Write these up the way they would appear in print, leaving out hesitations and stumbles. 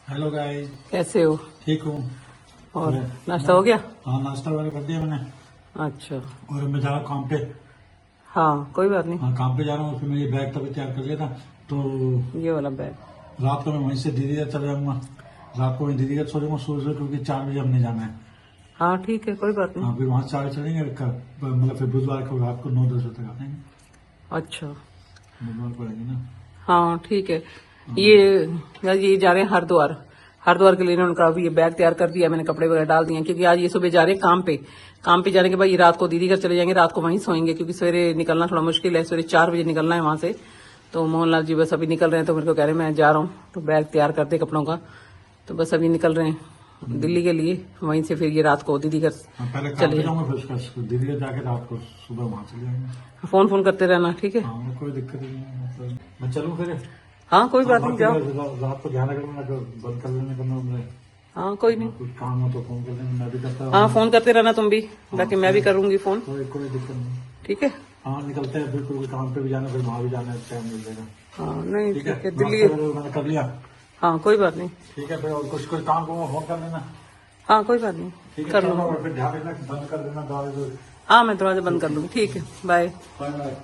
Hello guys. कैसे हो? ठीक हूँ। और नाश्ता हो गया? हाँ, नाश्ता वगैरह कर दिया मैंने। अच्छा। और मैं जा रहा हूँ काम पे। हाँ कोई बात नहीं। हाँ, काम पे जा रहा हूँ। फिर मैं ये बैग तभी तैयार कर लिया था। तो ये वाला बैग। रात को मैं वहीं से दीदी घर चले जाऊंगा। रात को वहीं दीदी घर सो जाऊंगा सुबह, क्योंकि 4 बजे हमने जाना है। हाँ ठीक है, कोई बात नहीं। हाँ, फिर वहाँ से 4 बजे चलेंगे। मतलब फिर बुधवार को रात को 9-10 बजे तक आ जाएंगे। अच्छा। बुधवार को आएंगे ना। हाँ ठीक है। ये जा रहे हैं हरिद्वार। हरिद्वार के लिए इन्होंने कहा अभी ये बैग तैयार कर दिया मैंने, कपड़े वगैरह डाल दिए हैं, क्योंकि आज ये सुबह जा रहे हैं काम पे। काम पे जाने के बाद ये रात को दीदी घर चले जाएंगे, रात को वहीं सोएंगे, क्योंकि सवेरे निकलना थोड़ा मुश्किल है। सवेरे 4 बजे निकलना है वहां से। तो मोहनलाल जी बस अभी निकल रहे हैं, तो मेरे को कह रहे हैं मैं जा रहा हूँ, तो बैग तैयार कर दे कपड़ों का। तो बस अभी निकल रहे हैं दिल्ली के लिए। वहीं से फिर ये रात को दीदी घर पहले काम चले पे जाएंगे। जाऊंगा, फिर उसका दीदी घर जाके रात को सुबह वहाँ चले जाएंगे। फोन करते रहना, ठीक है? हाँ, कोई दिक्कत नहीं है। मतलब मैं चलूँ फिर। हाँ कोई बात नहीं, जाओ। रात को ध्यान रखना, अगर बंद कर लेने करना हमने। हाँ कोई नहीं। कुछ काम हो तो फोन कर लेंगे, मैं भी करता हूँ। हाँ फोन करते रहना तुम भी, बाकी मैं भी करूंगी फोन। कोई दिक्कत नहीं। ठीक है। हाँ, निकलते हैं। बिल्कुल काम पे भी जाना, फिर वहाँ भी जाना है, टाइम मिल जाएगा। हाँ नहीं ठीक ठीक है, है, दिल्ली। मैंने कर लिया। हाँ कोई बात नहीं। ठीक है, फिर और कुछ काम को फोन कर लेना। हाँ कोई बात नहीं, ठीक है, कर चलो। लूंगा। और फिर ध्यान रखना कि बंद कर देना दरवाजा। हाँ मैं दरवाजा बंद कर लूंगी, ठीक है। Bye. Bye bye.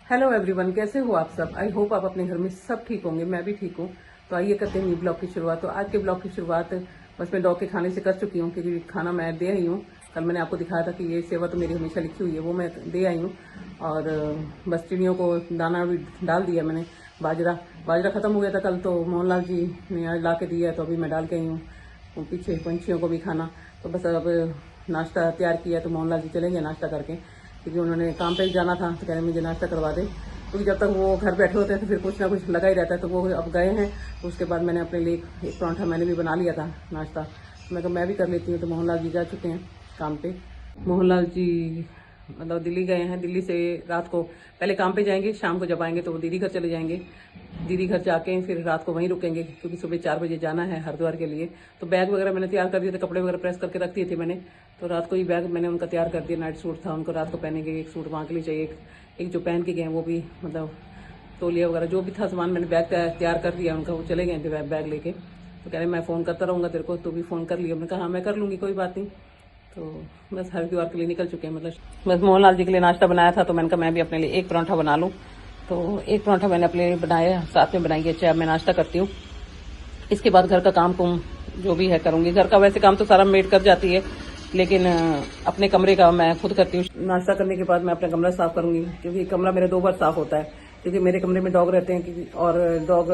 Hello everyone, कैसे हो आप सब? आई होप आप अपने घर में सब ठीक होंगे, मैं भी ठीक हूँ। तो आइए करते हैं ये ब्लॉग की शुरुआत। तो आज के ब्लॉग की शुरुआत बस मैं डॉग के खाने से कर चुकी हूँ, क्योंकि खाना मैं दे आई हूँ। कल मैंने आपको दिखाया था कि ये सेवा तो मेरी हमेशा लिखी हुई है, वो मैं दे आई हूँ। और बस चिड़ियों को दाना भी डाल दिया मैंने। बाजरा खत्म हो गया था कल, तो मोहनलाल जी ने आज ला के दिया, तो अभी मैं डाल के आई हूँ वो पीछे पंछियों को भी खाना। तो बस अब नाश्ता तैयार किया, तो मोहनलाल जी चलेंगे नाश्ता करके, क्योंकि उन्होंने काम पे जाना था। तो कह रहे मुझे नाश्ता करवा दे, क्योंकि जब तक वो घर बैठे होते हैं तो फिर कुछ ना कुछ लगा ही रहता है। तो वो अब गए हैं, तो उसके बाद मैंने अपने लिए एक पराठा मैंने भी बना लिया था नाश्ता। मैं कहा मैं भी कर लेती हूँ। तो मोहनलाल जी जा चुके हैं काम पे। मोहनलाल जी मतलब दिल्ली गए हैं। दिल्ली से रात को पहले काम पे जाएंगे, शाम को जब आएंगे तो वो दीदी घर चले जाएंगे। दीदी घर जाके फिर रात को वहीं रुकेंगे, क्योंकि सुबह 4 बजे जाना है हरिद्वार के लिए। तो बैग वगैरह मैंने तैयार कर दिए थे, कपड़े वगैरह प्रेस करके रख दिए थे मैंने। तो रात को ही बैग मैंने उनका तैयार कर दिया। नाइट सूट था उनको, रात को पहनेंगे। एक सूट वहाँ के लिए चाहिए, एक जो पहन के गए वो भी, मतलब तौलिया वगैरह जो भी था सामान मैंने बैग तैयार कर दिया उनका। वो चले गए थे बैग लेके। तो कह रहे मैं फ़ोन करता रहूँगा तेरे को, तो भी फ़ोन कर लिया। मैंने कहा हाँ मैं कर लूँगी, कोई बात नहीं। तो बस हरिद्वार के लिए निकल चुके हैं। मतलब बस मोहनलाल जी के लिए नाश्ता बनाया था, तो मैंने कहा मैं भी अपने लिए एक पराठा बना लूँ। तो एक पराठा मैंने अपने लिए बनाया, साथ में बनाई है चाय। मैं नाश्ता करती हूँ, इसके बाद घर का काम कुम जो भी है करूँगी। घर का वैसे काम तो सारा मेड कर जाती है, लेकिन अपने कमरे का मैं खुद करती हूँ। नाश्ता करने के बाद मैं अपना कमरा साफ करूँगी, क्योंकि कमरा मेरा 2 बार साफ होता है, क्योंकि मेरे कमरे में डॉग रहते हैं। और डॉग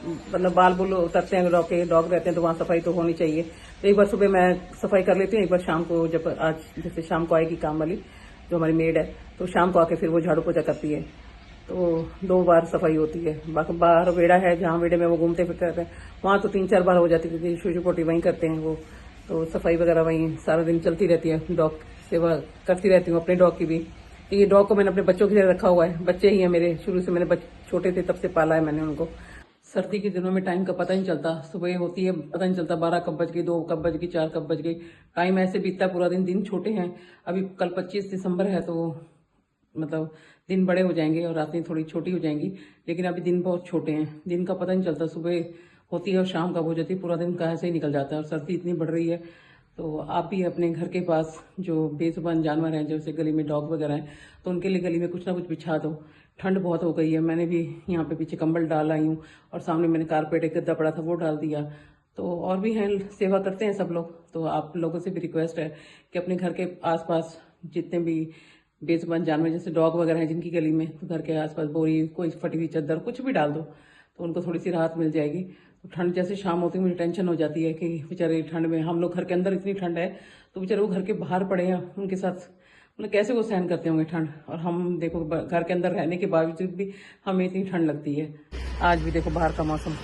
मतलब बाल बुल उतरते हैं, डॉग रहते हैं, तो वहाँ सफाई तो होनी चाहिए। तो एक बार सुबह मैं सफाई कर लेती हूँ, एक बार शाम को, जब आज जैसे शाम को आएगी काम वाली जो हमारी मेड है, तो शाम को आके फिर वो झाड़ू पोछा करती है। तो 2 बार सफाई होती है। बाकी बाहर वेड़ा है, जहाँ वेड़े में वो घूमते फिरते रहते हैं, वहाँ तो 3-4 बार हो जाती है, क्योंकि शूजू पोटी वहीं करते हैं वो। तो सफाई वगैरह वहीं सारा दिन चलती रहती है। डॉग सेवा करती रहती हूँ अपने डॉग की भी। ये डॉग को मैंने अपने बच्चों की तरह रखा हुआ है, बच्चे ही हैं मेरे। शुरू से मैंने छोटे थे तब से पाला है मैंने उनको। सर्दी के दिनों में टाइम का पता नहीं चलता, सुबह होती है पता नहीं चलता, 12 कब बज गई, 2 कब बज गई, 4 कब बज गई। टाइम ऐसे बीतता पूरा दिन छोटे हैं। अभी कल 25 दिसंबर है, तो मतलब दिन बड़े हो जाएंगे और रातें थोड़ी छोटी हो जाएंगी, लेकिन अभी दिन बहुत छोटे हैं। दिन का पता नहीं चलता, सुबह होती है और शाम कब हो जाती है, पूरा दिन ऐसे ही निकल जाता है। और सर्दी इतनी बढ़ रही है, तो आप भी अपने घर के पास जो बेजुबान जानवर हैं, जैसे गली में डॉग वगैरह हैं, तो उनके लिए गली में कुछ ना कुछ बिछा दो। ठंड बहुत हो गई है। मैंने भी यहाँ पे पीछे कंबल डाल आई हूँ, और सामने मैंने कारपेट एक गद्दा पड़ा था वो डाल दिया। तो और भी हैं, सेवा करते हैं सब लोग। तो आप लोगों से भी रिक्वेस्ट है कि अपने घर के आसपास जितने भी बेजुबान जानवर जैसे डॉग वगैरह हैं जिनकी गली में, तो घर के आसपास बोरी, कोई फटी हुई चादर, कुछ भी डाल दो, तो उनको थोड़ी सी राहत मिल जाएगी। तो ठंड जैसे शाम होती है, मुझे टेंशन हो जाती है कि बेचारे ठंड में, हम लोग घर के अंदर इतनी ठंड है, तो बेचारे वो घर के बाहर पड़े हैं, उनके साथ मतलब कैसे वो सहन करते होंगे ठंड। और हम देखो घर के अंदर रहने के बावजूद भी हमें इतनी ठंड लगती है। आज भी देखो बाहर का मौसम,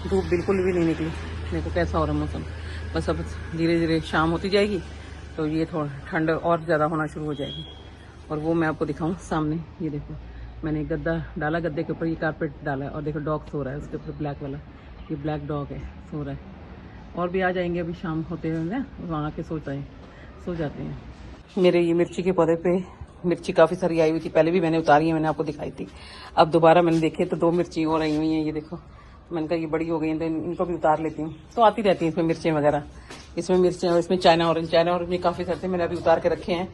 धूप बिल्कुल भी नहीं निकली, देखो कैसा हो रहा मौसम। बस अब धीरे धीरे शाम होती जाएगी, तो ये थोड़ा ठंड और ज़्यादा होना शुरू हो जाएगी। और वो मैं आपको दिखाऊं सामने, ये देखो मैंने एक गद्दा डाला, गद्दे के ऊपर ये कारपेट डाला है, और देखो डॉग सो रहा है उसके ऊपर, ब्लैक वाला, ये ब्लैक डॉग है, सो रहा है। और भी आ जाएंगे अभी शाम होते हुए ना, वहाँ आके सो जाते हैं। मेरे ये मिर्ची के पौधे पे मिर्ची काफ़ी सारी आई हुई थी, पहले भी मैंने उतारी है, मैंने आपको दिखाई थी। अब दोबारा मैंने देखी तो 2 मिर्ची और आई हुई हैं, ये देखो तो मैंने कहा ये बड़ी हो गई है तो इनको भी उतार लेती हूँ। तो आती रहती हैं इसमें मिर्चें वगैरह, इसमें मिर्चें और इसमें चाइना ऑरेंज भी काफ़ी सारे थे, मैंने अभी उतार के रखे हैं।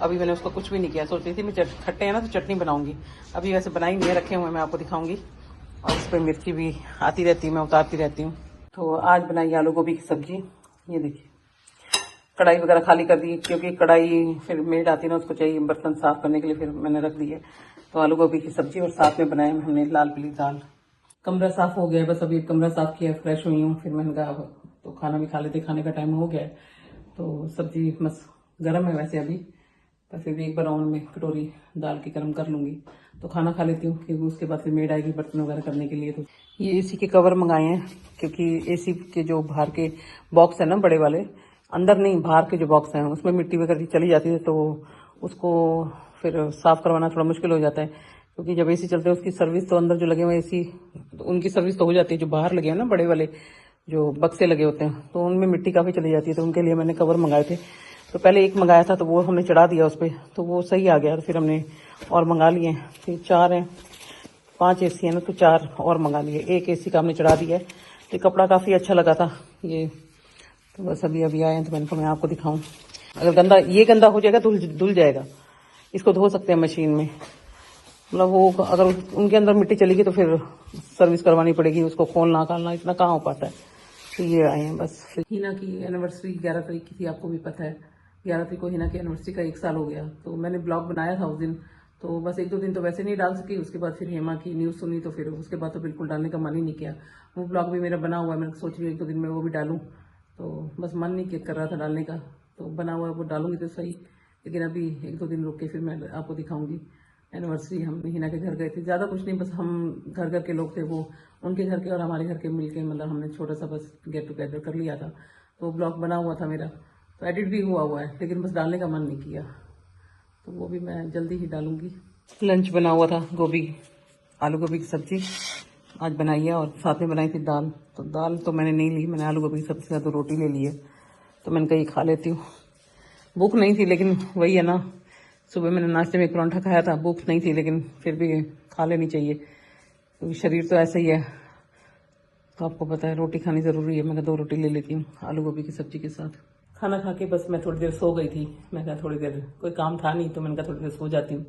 अभी मैंने उसको कुछ भी नहीं किया, सोच रही थी मैं खट्टे हैं ना तो चटनी बनाऊंगी, अभी वैसे बनाई नहीं है, रखे हुए मैं आपको दिखाऊंगी। और इस पर मिर्ची भी आती रहती है, मैं उतारती रहती हूँ। तो आज बनाई आलू गोभी की सब्जी। ये देखिए कढ़ाई वगैरह खाली कर दी, क्योंकि कढ़ाई फिर मेड आती है ना, उसको चाहिए बर्तन साफ करने के लिए, फिर मैंने रख दी है। तो आलू गोभी की सब्जी और साथ में बनाया हमने लाल पीली दाल। कमरा साफ हो गया है, बस अभी कमरा साफ किया, फ्रेश हुई हूँ। फिर मैंने कहा तो खाना भी खा लेते, खाने का टाइम हो गया है। तो सब्जी बस गर्म है वैसे अभी, पर फिर भी एक बार ओवन में कटोरी डाल के गर्म कर लूंगी तो खाना खा लेती हूँ, क्योंकि उसके बाद फिर मेड आएगी बर्तन वगैरह करने के लिए। तो ये एसी के कवर मंगाए हैं, क्योंकि एसी के जो बाहर के बॉक्स है ना बड़े वाले, अंदर नहीं बाहर के जो बॉक्स हैं उसमें मिट्टी वगैरह चली जाती है, तो उसको फिर साफ करवाना थोड़ा मुश्किल हो जाता है। क्योंकि जब एसी चलते हैं उसकी सर्विस तो अंदर जो लगे हुए एसी उनकी सर्विस तो हो जाती है, जो बाहर लगे हैं ना बड़े वाले जो बक्से लगे होते हैं तो उनमें मिट्टी काफ़ी चली जाती है। तो उनके लिए मैंने कवर मंगाए थे। तो पहले एक मंगाया था तो वो हमने चढ़ा दिया उस पर, तो वो सही आ गया। तो फिर हमने और मंगा लिए, फिर 4 हैं, 5 एसी है ना, तो 4 और मंगा लिए। एक एसी का हमने चढ़ा दिया है। तो कपड़ा काफ़ी अच्छा लगा था ये, तो बस अभी आए हैं तो मैंने कहा मैं आपको दिखाऊं। अगर ये गंदा हो जाएगा तो धुल जाएगा, इसको धो सकते हैं मशीन में। मतलब वो अगर उनके अंदर मिट्टी चलेगी तो फिर सर्विस करवानी पड़ेगी, उसको खोलना खालना इतना कहाँ हो पाता है। तो ये आए हैं बस। हिना की एनिवर्सरी 11 तारीख की थी, आपको भी पता है 11 तारीख को हिना की एनिवर्सरी का 1 साल हो गया। तो मैंने ब्लॉग बनाया था उस दिन, तो बस 1-2 दिन तो वैसे नहीं डाल सकी। उसके बाद फिर हेमा की न्यूज़ सुनी तो फिर उसके बाद तो बिल्कुल डालने का मन ही नहीं किया। वो ब्लॉग भी मेरा बना हुआ है, मैं सोच रही हूँ 1-2 दिन में वो भी डालूँ, तो बस मन नहीं कर रहा था डालने का। तो बना हुआ वो डालूंगी तो सही, लेकिन अभी 1-2 दिन रुक के फिर मैं आपको दिखाऊंगी एनिवर्सरी। हम हिना के घर गए थे, ज़्यादा कुछ नहीं, बस हम घर के लोग थे, वो उनके घर के और हमारे घर के मिलके, मतलब हमने छोटा सा बस गेट टुगेदर कर लिया था। तो ब्लॉग बना हुआ था मेरा, तो एडिट भी हुआ है, लेकिन बस डालने का मन नहीं किया। तो वो भी मैं जल्दी ही डालूंगी। लंच बना हुआ था आलू गोभी की सब्जी आज बनाई है, और साथ में बनाई थी दाल। तो दाल तो मैंने नहीं ली, मैंने आलू गोभी की सब्जी से तो रोटी ले ली है। तो मैंने कहा ये खा लेती हूँ। भूख नहीं थी, लेकिन वही है ना, सुबह मैंने नाश्ते में एक परांठा खाया था, भूख नहीं थी, लेकिन फिर भी खा लेनी चाहिए क्योंकि शरीर तो ऐसा ही है। तो आपको पता है रोटी खानी ज़रूरी है। मैं 2 रोटी ले लेती हूँ आलू गोभी की सब्जी के साथ। खाना खा के बस मैं थोड़ी देर सो गई थी। मैं कहा थोड़ी देर, कोई काम था नहीं तो मैंने कहा थोड़ी देर सो जाती हूँ।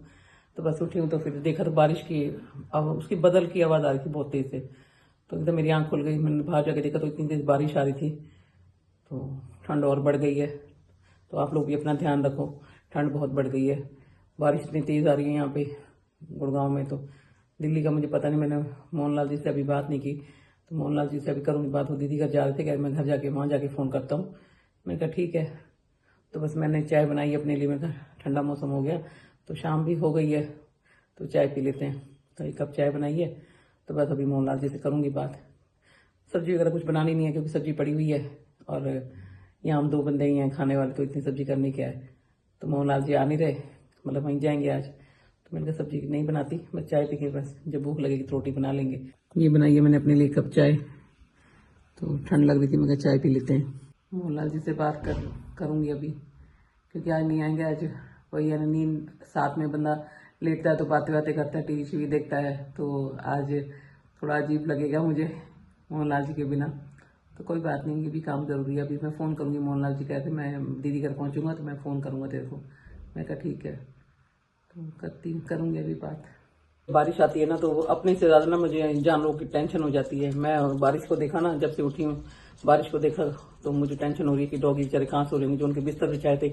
तो बस उठी हूँ तो फिर देखा तो बारिश की उसकी बदल की आवाज़ आ रही थी बहुत तेज़ से। तो एकदम मेरी आँख खुल गई, मैंने बाहर जाके देखा तो इतनी तेज़ बारिश आ रही थी। तो ठंड और बढ़ गई है। तो आप लोग भी अपना ध्यान रखो, ठंड बहुत बढ़ गई है। बारिश इतनी तेज़ आ रही है यहाँ पे गुड़गांव में। तो दिल्ली का मुझे पता नहीं, मैंने मोहनलाल जी से अभी बात नहीं की, तो मोहनलाल जी से अभी करूँगी बात। वो दीदी घर जा रहे थे, कह मैं घर जाके वहाँ जाके फ़ोन करता हूँ। मैंने कहा ठीक है। तो बस मैंने चाय बनाई अपने लिए, मैं कहा ठंडा मौसम हो गया तो शाम भी हो गई है तो चाय पी लेते हैं। तो 1 कप चाय बनाई है, तो बस अभी मोहनलाल जी से करूँगी बात। सब्जी वगैरह कुछ बनानी नहीं है क्योंकि सब्जी पड़ी हुई है, और यहाँ हम 2 बंदे ही हैं खाने वाले, तो इतनी सब्जी करनी क्या है। तो मोहनलाल जी आ नहीं रहे, मतलब वहीं जाएंगे आज। तो मैंने कहा सब्जी नहीं बनाती, बस चाय पी के बस जब भूख लगेगी तो रोटी बना लेंगे। ये बनाई है मैंने अपने लिए 1 कप चाय, तो ठंड लग रही थी, मैं कहा चाय पी लेते हैं। मोहनलाल जी से बात करूँगी अभी, क्योंकि आज नहीं आएंगे। आज वही है, नींद साथ में बंदा लेटता है तो बातें करता है, टीवी देखता है। तो आज थोड़ा अजीब लगेगा मुझे मोहनलाल जी के बिना। तो कोई बात नहीं, ये भी काम ज़रूरी है। अभी मैं फ़ोन करूँगी, मोहनलाल जी कहते मैं दीदी घर पहुँचूँगा तो मैं फ़ोन करूँगा तेरे को। मैं कहा ठीक है, तो करूँगी अभी बात। बारिश आती है ना तो अपने से ज़्यादा ना मुझे जानवरों की टेंशन हो जाती है। मैं बारिश को देखा ना, जब से उठी हूँ बारिश को देखा तो मुझे टेंशन हो रही है कि डॉगी बेचारे कहाँ सो रहे होंगे, जो उनके बिस्तर बिछाए थे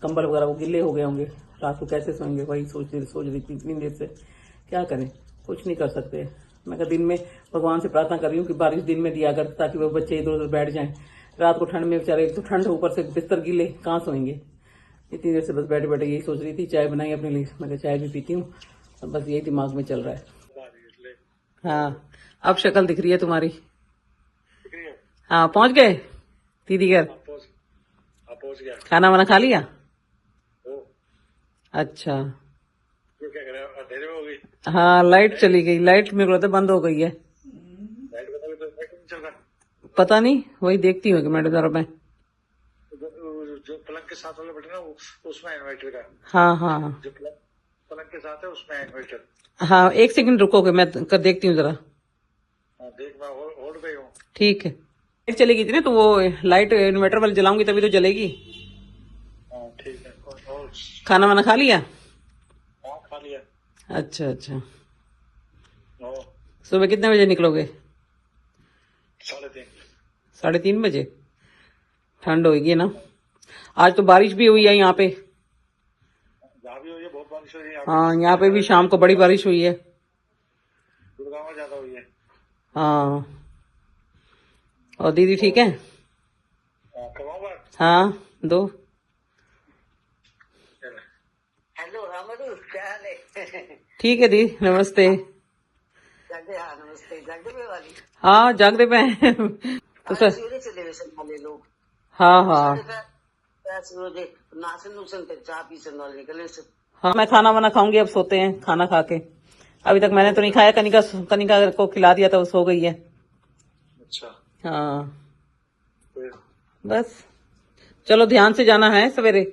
कंबल वगैरह वो गिले हो गए होंगे, रात को कैसे सोएंगे। वही सोच रही थी इतनी देर से, क्या करें, कुछ नहीं कर सकते। मैं कहा दिन में भगवान से प्रार्थना कर रही हूँ कि बारिश दिन में दिया कर, ताकि वो बच्चे इधर उधर बैठ जाएं। रात को ठंड में बेचारे, एक तो ठंड ऊपर से बिस्तर गीले, कहाँ सोएंगे। इतनी देर से बस बैठे बैठे यही सोच रही थी। चाय बनाई अपने लिए, मैं कहा चाय भी पीती हूँ, बस यही दिमाग में चल रहा है। हाँ अब शक्ल दिख रही है तुम्हारी। हाँ पहुंच गए दीदी घर? पहुंच गया। खाना वाना खा लिया? अच्छा तो क्या करें, अंधेरे में हो गई। हाँ लाइट चली गई, लाइट मेरे को लगता है बंद हो गई है। लाइट बता तो लाइट नहीं चल रहा, पता नहीं, वही देखती हूँ कि मैंने जरा मैं जो पलंग के साथ वाला बटन है उसमें इन्वर्टर का। हाँ हाँ जो पलंग के साथ है उसमें इन्वर्टर। हाँ 1 सेकंड रुकोगे, मैं कर देखती हूँ जरा। हाँ, देख मैं होल्ड पे हूँ। ठीक है। लाइट चलेगी थी ना तो वो लाइट इन्वर्टर वाली जलाऊंगी तभी तो जलेगी। हाँ ठीक है। और खाना वाना खा लिया? हाँ खा लिया। अच्छा अच्छा। और सुबह कितने बजे निकलोगे? 3:30। 3:30 बजे? ठंड होगी ना। आज तो बारिश भी हुई है यहाँ पे। जहाँ भी हुई है बहुत बारिश हुई है। हाँ यहाँ पे भी शाम को बड़ी बारिश हुई है। गुड़गांव में ज्यादा हुई है। हाँ। और दीदी ठीक है? हाँ, करवाऊँ बात? हाँ दो। चलो। हेलो रामरू क्या हाल है? ठीक है दी, नमस्ते। जागदे हाँ नमस्ते जागदे पे वाली हाँ जागते पे हैं। तो आज सर सवेरे चले वैसे वाले लोग हाँ हाँ 5:30 बजे नाचन नुसन पे चाय पीसन वाले निकले से। हाँ। मैं खाना वाना खाऊंगी, अब सोते हैं खाना खा के। अभी तक मैंने तो नहीं खाया, कनिका कनिका को खिला दिया था, वो सो गई है। अच्छा। हाँ फिर बस। चलो ध्यान से जाना है सवेरे,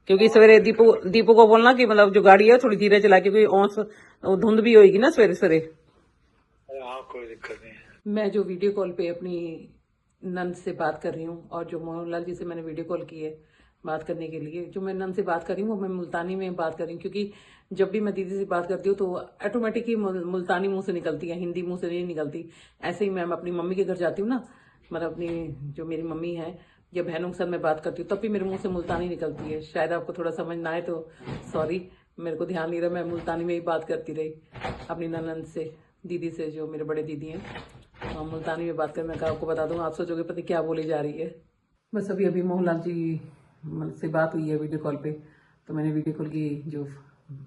क्योंकि सवेरे दीपू दीपू को बोलना कि मतलब जो गाड़ी है थोड़ी धीरे चला, क्योंकि औंस धुंध भी होगी ना सवेरे सवेरे। हाँ कोई दिक्कत नहीं है। मैं जो वीडियो कॉल पे अपनी नंद से बात कर रही हूँ, और जो मोहनलाल जी से मैंने वीडियो कॉल की है बात करने के लिए, जो मैं नंद से बात कर रही हूँ वो मैं मुल्तानी में बात कर रही हूँ, क्योंकि जब भी मैं दीदी से बात करती हूँ तो ऑटोमेटिक ही मुल्तानी मुंह से निकलती है, हिंदी मुंह से नहीं निकलती। ऐसे ही मैं अपनी मम्मी के घर जाती हूँ ना, मतलब अपनी जो मेरी मम्मी है या बहनों के साथ मैं बात करती हूँ तब भी मेरे मुंह से मुल्तानी निकलती है। शायद आपको थोड़ा समझ ना आए तो सॉरी, मेरे को ध्यान नहीं रहा, मैं मुल्तानी में ही बात करती रही अपनी ननद से, दीदी से, जो मेरे बड़े दीदी हैं। मुल्तानी में बात कर, मैं आपको बता दूंगा, आप सोचोगे पता क्या बोली जा रही है। बस अभी अभी मोहनलाल जी से बात हुई है वीडियो कॉल पे, तो मैंने वीडियो कॉल की जो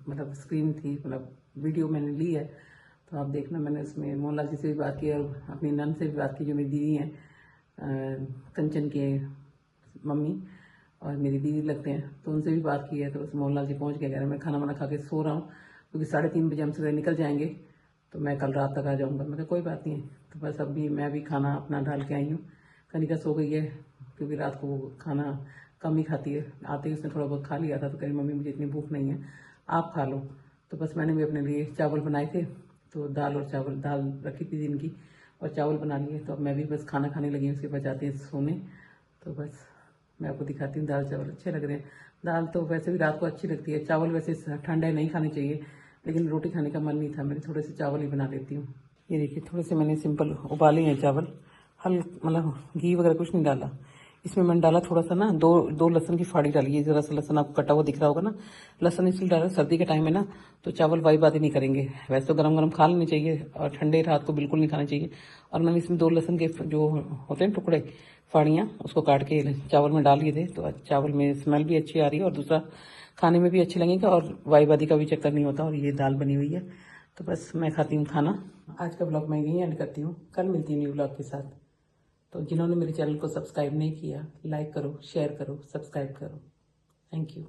मतलब स्क्रीन थी, मतलब वीडियो मैंने ली है, तो आप देखना, मैंने उसमें मोहनलाल जी से भी बात की और अपनी नंद से भी बात की, जो मेरी दीदी हैं, कंचन के मम्मी और मेरी दीदी लगते हैं, तो उनसे भी बात की है। तो बस मोहनलाल जी पहुंच गए, कह रहे मैं खाना वाना खा के सो रहा हूँ, क्योंकि 3:30 बजे हम सुबह निकल जाएंगे, तो मैं कल रात तक आ जाऊँगा। मैं कहा कोई बात नहीं है। तो बस अभी मैं भी खाना अपना डाल के आई हूँ। कनिका सो गई है, क्योंकि रात को वो खाना कम ही खाती है, आते ही उसने थोड़ा बहुत खा लिया था, तो कह रही मम्मी मुझे इतनी भूख नहीं है, आप खा लो। तो बस मैंने भी अपने लिए चावल बनाए थे, तो दाल और चावल, दाल रखी थी दिन की और चावल बना लिए, तो अब मैं भी बस खाना खाने लगी हूँ, उसके बाद जाते हैं सोने। तो बस मैं आपको दिखाती हूँ, दाल चावल अच्छे लग रहे हैं। दाल तो वैसे भी रात को अच्छी लगती है, चावल वैसे ठंडा नहीं खाने चाहिए, लेकिन रोटी खाने का मन नहीं था, मैंने थोड़े से चावल ही बना लेती हूँ। ये देखिए थोड़े से मैंने सिंपल उबाले हैं चावल, मतलब घी वगैरह कुछ नहीं डाला इसमें। मैंने डाला थोड़ा सा ना, दो लहसुन की फाड़ी डाली है, जरा सा लहसुन आपको कटा हुआ दिख रहा होगा ना, लहसुन इसलिए डाला, सर्दी के टाइम में ना तो चावल वाई बात ही नहीं करेंगे। वैसे तो गरम गरम खा लेने चाहिए, और ठंडे रात को बिल्कुल नहीं खाने चाहिए। और मैंने इसमें 2 लहसुन के जो होते हैं टुकड़े, फाड़ियाँ, उसको काट के चावल में डाल दिए थे, तो चावल में स्मेल भी अच्छी आ रही है, और दूसरा खाने में भी अच्छे लगेगा, और वाई बादी का भी चक्कर नहीं होता। और ये दाल बनी हुई है, तो बस मैं खाती हूँ खाना। आज का ब्लॉग मैं यहीं एंड करती हूँ, कल मिलती हूँ न्यू ब्लॉग के साथ। तो जिन्होंने मेरे चैनल को सब्सक्राइब नहीं किया, लाइक करो, शेयर करो, सब्सक्राइब करो। Thank you.